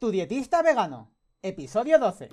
Tu dietista vegano, episodio 12.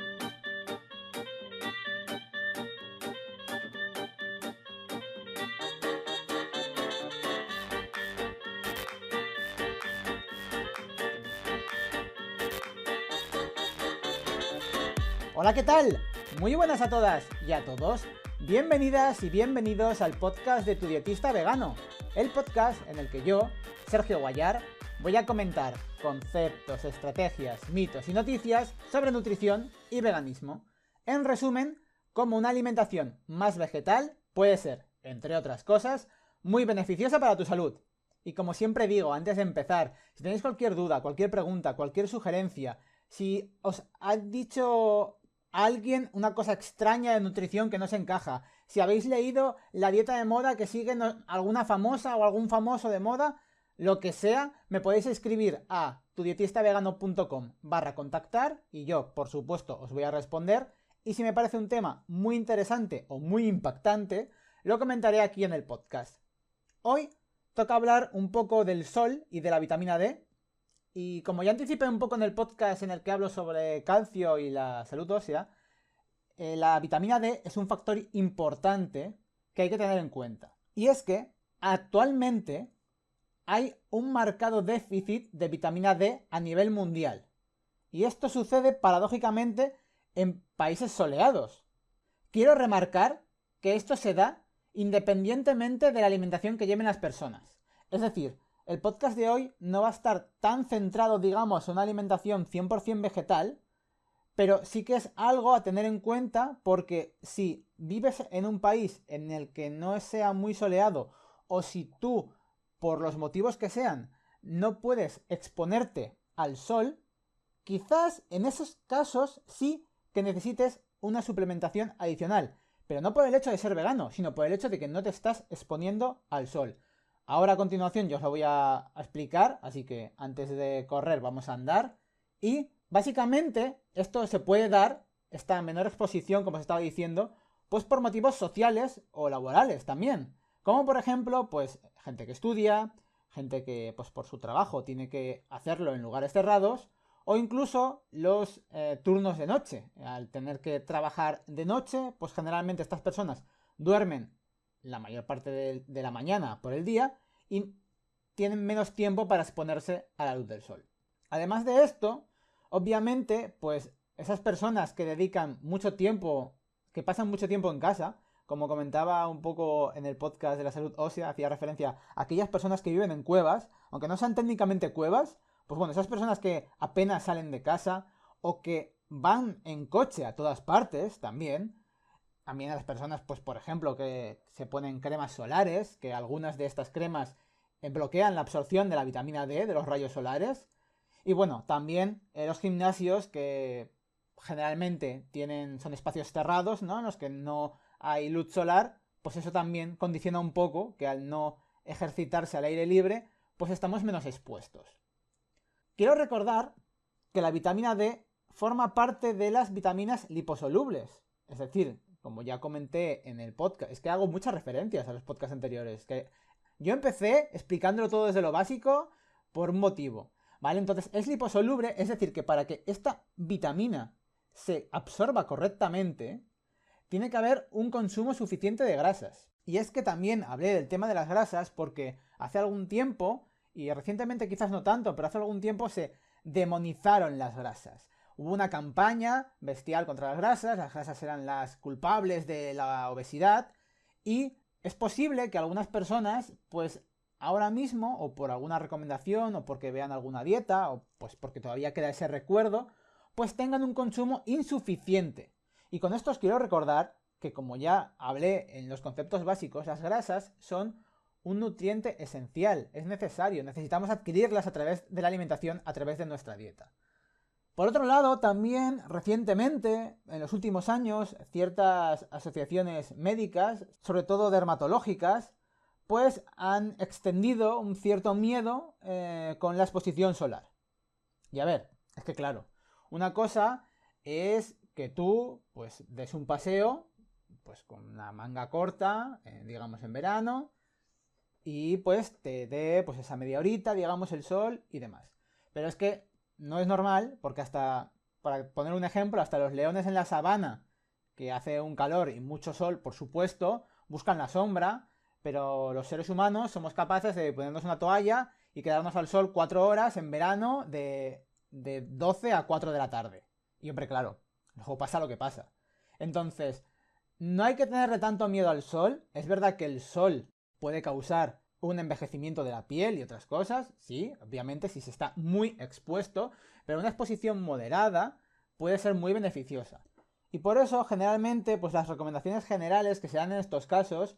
Hola, ¿qué tal? Muy buenas a todas y a todos. Bienvenidas y bienvenidos al podcast de Tu dietista vegano, el podcast en el que yo, Sergio Guayar, voy a comentar conceptos, estrategias, mitos y noticias sobre nutrición y veganismo. En resumen, cómo una alimentación más vegetal puede ser, entre otras cosas, muy beneficiosa para tu salud. Y como siempre digo, antes de empezar, si tenéis cualquier duda, cualquier pregunta, cualquier sugerencia, si os ha dicho alguien una cosa extraña de nutrición que no se encaja, si habéis leído la dieta de moda que sigue alguna famosa o algún famoso de moda, lo que sea, me podéis escribir a tudietistavegano.com/contactar y yo, por supuesto, os voy a responder. Y si me parece un tema muy interesante o muy impactante, lo comentaré aquí en el podcast. Hoy toca hablar un poco del sol y de la vitamina D. Y como ya anticipé un poco en el podcast en el que hablo sobre calcio y la salud ósea, la vitamina D es un factor importante que hay que tener en cuenta. Y es que actualmente hay un marcado déficit de vitamina D a nivel mundial. Y esto sucede paradójicamente en países soleados. Quiero remarcar que esto se da independientemente de la alimentación que lleven las personas. Es decir, el podcast de hoy no va a estar tan centrado, digamos, en una alimentación 100% vegetal, pero sí que es algo a tener en cuenta porque si vives en un país en el que no sea muy soleado o si tú, por los motivos que sean, no puedes exponerte al sol, quizás en esos casos sí que necesites una suplementación adicional, pero no por el hecho de ser vegano, sino por el hecho de que no te estás exponiendo al sol. Ahora a continuación yo os lo voy a explicar, así que antes de correr vamos a andar. Y básicamente esto se puede dar, esta menor exposición, como os estaba diciendo, pues por motivos sociales o laborales también. Como por ejemplo, pues gente que estudia, gente que pues por su trabajo tiene que hacerlo en lugares cerrados, o incluso los turnos de noche. Al tener que trabajar de noche, pues generalmente estas personas duermen la mayor parte de la mañana por el día y tienen menos tiempo para exponerse a la luz del sol. Además de esto, obviamente, pues esas personas que dedican mucho tiempo, que pasan mucho tiempo en casa, como comentaba un poco en el podcast de la salud ósea, hacía referencia a aquellas personas que viven en cuevas, aunque no sean técnicamente cuevas, pues bueno, esas personas que apenas salen de casa o que van en coche a todas partes también a las personas, pues por ejemplo, que se ponen cremas solares, que algunas de estas cremas bloquean la absorción de la vitamina D de los rayos solares. Y bueno, también los gimnasios que generalmente son espacios cerrados, ¿no? En los que no hay luz solar, pues eso también condiciona un poco que al no ejercitarse al aire libre, pues estamos menos expuestos. Quiero recordar que la vitamina D forma parte de las vitaminas liposolubles. Es decir, como ya comenté en el podcast, es que hago muchas referencias a los podcasts anteriores. Que yo empecé explicándolo todo desde lo básico por un motivo. ¿Vale? Entonces, es liposoluble, es decir, que para que esta vitamina se absorba correctamente, tiene que haber un consumo suficiente de grasas. Y es que también hablé del tema de las grasas porque hace algún tiempo, y recientemente quizás no tanto, pero hace algún tiempo se demonizaron las grasas. Hubo una campaña bestial contra las grasas eran las culpables de la obesidad, y es posible que algunas personas, pues ahora mismo, o por alguna recomendación, o porque vean alguna dieta, o pues porque todavía queda ese recuerdo, pues tengan un consumo insuficiente. Y con esto os quiero recordar que, como ya hablé en los conceptos básicos, las grasas son un nutriente esencial, es necesario, necesitamos adquirirlas a través de la alimentación, a través de nuestra dieta. Por otro lado, también recientemente, en los últimos años, ciertas asociaciones médicas, sobre todo dermatológicas, pues han extendido un cierto miedo con la exposición solar. Y a ver, es que claro, una cosa es que tú pues des un paseo pues con una manga corta, digamos en verano, y pues te dé pues esa media horita, digamos, el sol y demás. Pero es que no es normal, porque hasta, para poner un ejemplo, hasta los leones en la sabana, que hace un calor y mucho sol, por supuesto, buscan la sombra, pero los seres humanos somos capaces de ponernos una toalla y quedarnos al sol 4 horas en verano de 12 a 4 de la tarde. Y hombre, claro, luego pasa lo que pasa. Entonces, no hay que tenerle tanto miedo al sol. Es verdad que el sol puede causar un envejecimiento de la piel y otras cosas, sí, obviamente si se está muy expuesto, pero una exposición moderada puede ser muy beneficiosa. Y por eso, generalmente, pues las recomendaciones generales que se dan en estos casos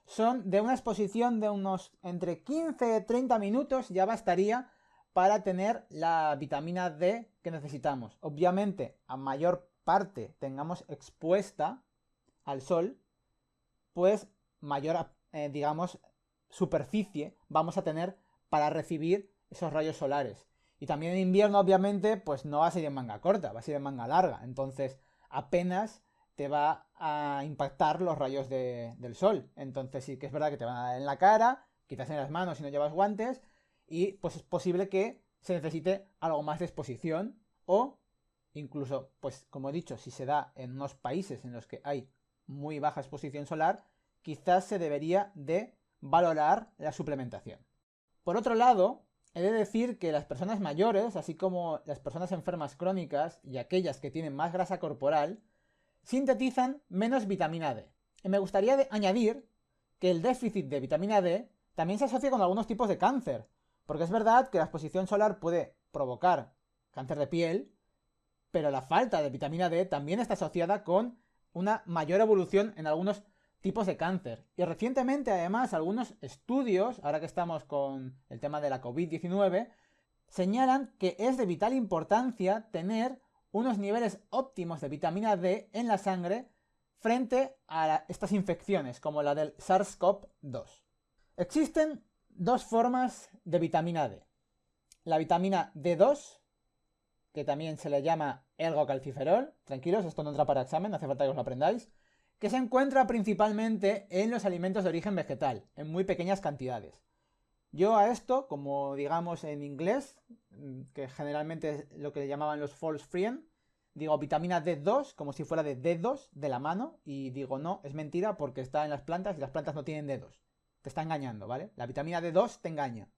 son de una exposición de unos entre 15 y 30 minutos, ya bastaría para tener la vitamina D que necesitamos. Obviamente, a mayor parte tengamos expuesta al sol, pues mayor, digamos, superficie vamos a tener para recibir esos rayos solares. Y también en invierno, obviamente, pues no va a ser en manga corta, va a ser en manga larga. Entonces, apenas te va a impactar los rayos del sol. Entonces sí que es verdad que te van a dar en la cara, quizás en las manos si no llevas guantes, y pues es posible que se necesite algo más de exposición o incluso, pues como he dicho, si se da en unos países en los que hay muy baja exposición solar, quizás se debería de valorar la suplementación. Por otro lado, he de decir que las personas mayores, así como las personas enfermas crónicas y aquellas que tienen más grasa corporal, sintetizan menos vitamina D. Y me gustaría añadir que el déficit de vitamina D también se asocia con algunos tipos de cáncer, porque es verdad que la exposición solar puede provocar cáncer de piel, pero la falta de vitamina D también está asociada con una mayor evolución en algunos tipos de cáncer. Y recientemente, además, algunos estudios, ahora que estamos con el tema de la COVID-19, señalan que es de vital importancia tener unos niveles óptimos de vitamina D en la sangre frente a estas infecciones, como la del SARS-CoV-2. Existen dos formas de vitamina D. La vitamina D2, que también se le llama ergocalciferol, tranquilos, esto no entra para examen, no hace falta que os lo aprendáis, que se encuentra principalmente en los alimentos de origen vegetal, en muy pequeñas cantidades. Yo a esto, como digamos en inglés, que generalmente es lo que le llamaban los false friend, digo vitamina D2 como si fuera de dedos de la mano, y digo no, es mentira porque está en las plantas y las plantas no tienen dedos. Te está engañando, ¿vale? La vitamina D2 te engaña.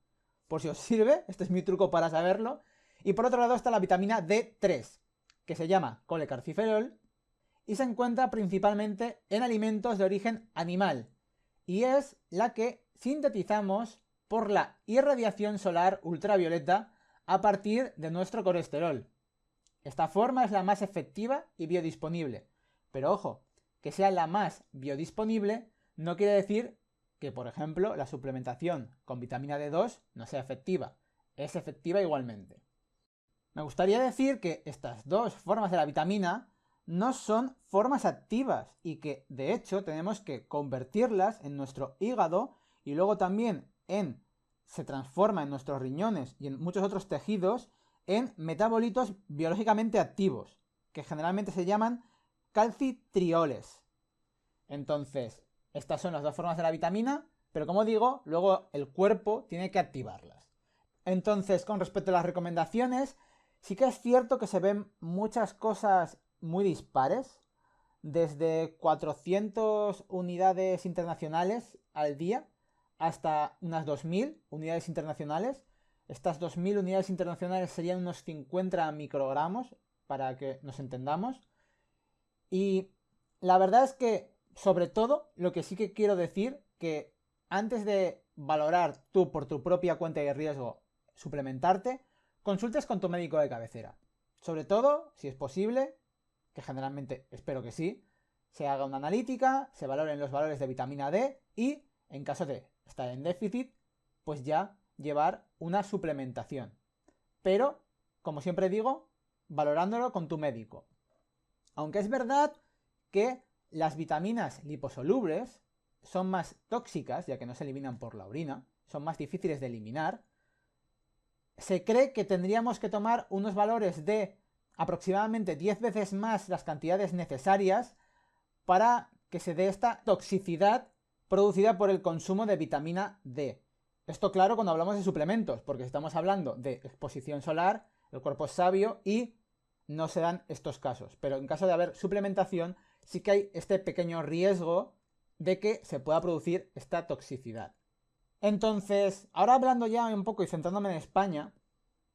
Por si os sirve, este es mi truco para saberlo. Y por otro lado está la vitamina D3, que se llama colecarciferol y se encuentra principalmente en alimentos de origen animal. Y es la que sintetizamos por la irradiación solar ultravioleta a partir de nuestro colesterol. Esta forma es la más efectiva y biodisponible. Pero ojo, que sea la más biodisponible no quiere decir que, por ejemplo, la suplementación con vitamina D2 no sea efectiva. Es efectiva igualmente. Me gustaría decir que estas dos formas de la vitamina no son formas activas y que, de hecho, tenemos que convertirlas en nuestro hígado y luego también se transforma en nuestros riñones y en muchos otros tejidos en metabolitos biológicamente activos, que generalmente se llaman calcitrioles. Entonces, estas son las dos formas de la vitamina, pero como digo, luego el cuerpo tiene que activarlas. Entonces, con respecto a las recomendaciones, sí que es cierto que se ven muchas cosas muy dispares, desde 400 unidades internacionales al día hasta unas 2000 unidades internacionales. Estas 2000 unidades internacionales serían unos 50 microgramos, para que nos entendamos. Y la verdad es que, sobre todo, lo que sí que quiero decir, que antes de valorar tú por tu propia cuenta de riesgo suplementarte, consultes con tu médico de cabecera. Sobre todo, si es posible, que generalmente espero que sí, se haga una analítica, se valoren los valores de vitamina D y, en caso de estar en déficit, pues ya llevar una suplementación. Pero, como siempre digo, valorándolo con tu médico. Aunque es verdad que las vitaminas liposolubles son más tóxicas, ya que no se eliminan por la orina, son más difíciles de eliminar, se cree que tendríamos que tomar unos valores de aproximadamente 10 veces más las cantidades necesarias para que se dé esta toxicidad producida por el consumo de vitamina D. Esto claro cuando hablamos de suplementos, porque si estamos hablando de exposición solar, el cuerpo es sabio y no se dan estos casos. Pero en caso de haber suplementación, sí que hay este pequeño riesgo de que se pueda producir esta toxicidad. Entonces, ahora hablando ya un poco y centrándome en España,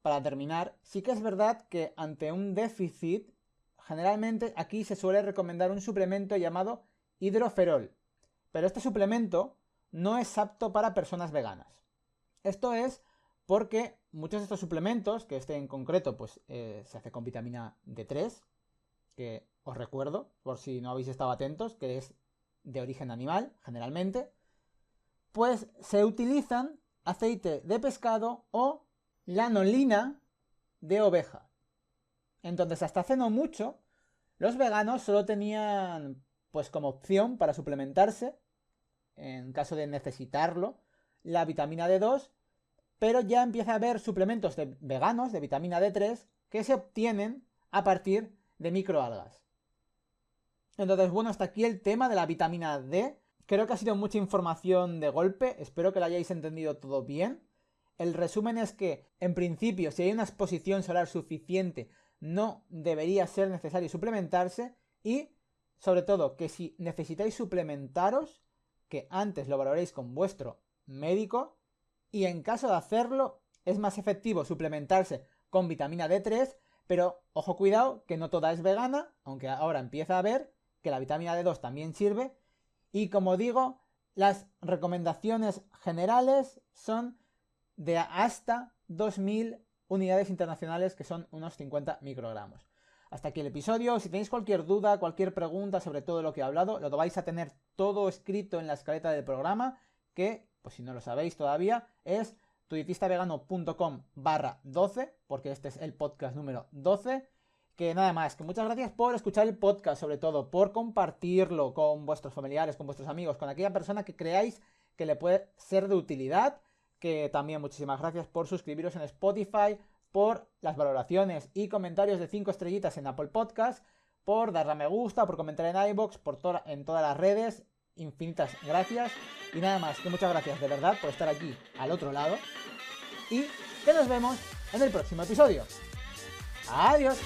para terminar, sí que es verdad que ante un déficit, generalmente aquí se suele recomendar un suplemento llamado hidroferol. Pero este suplemento no es apto para personas veganas. Esto es porque muchos de estos suplementos, que este en concreto pues se hace con vitamina D3, que os recuerdo, por si no habéis estado atentos, que es de origen animal, generalmente, pues se utilizan aceite de pescado o lanolina de oveja. Entonces, hasta hace no mucho, los veganos solo tenían, pues como opción para suplementarse, en caso de necesitarlo, la vitamina D2, pero ya empieza a haber suplementos veganos de vitamina D3 que se obtienen a partir de microalgas. Entonces, bueno, hasta aquí el tema de la vitamina D. Creo que ha sido mucha información de golpe, espero que lo hayáis entendido todo bien. El resumen es que, en principio, si hay una exposición solar suficiente, no debería ser necesario suplementarse y, sobre todo, que si necesitáis suplementaros, que antes lo valoréis con vuestro médico y en caso de hacerlo, es más efectivo suplementarse con vitamina D3, pero ojo cuidado que no toda es vegana, aunque ahora empieza a ver que la vitamina D2 también sirve y como digo, las recomendaciones generales son de hasta 2000 unidades internacionales, que son unos 50 microgramos. Hasta aquí el episodio. Si tenéis cualquier duda, cualquier pregunta sobre todo lo que he hablado, lo vais a tener todo escrito en la escaleta del programa, que, pues si no lo sabéis todavía, es dietistavegano.com/12, porque este es el podcast número 12. Que nada más, que muchas gracias por escuchar el podcast, sobre todo, por compartirlo con vuestros familiares, con vuestros amigos, con aquella persona que creáis que le puede ser de utilidad. Que también muchísimas gracias por suscribiros en Spotify, por las valoraciones y comentarios de 5 estrellitas en Apple Podcast, por darle a me gusta, por comentar en iVoox, en todas las redes. Infinitas gracias. Y nada más, que muchas gracias de verdad por estar aquí al otro lado. Y que nos vemos en el próximo episodio. ¡Adiós!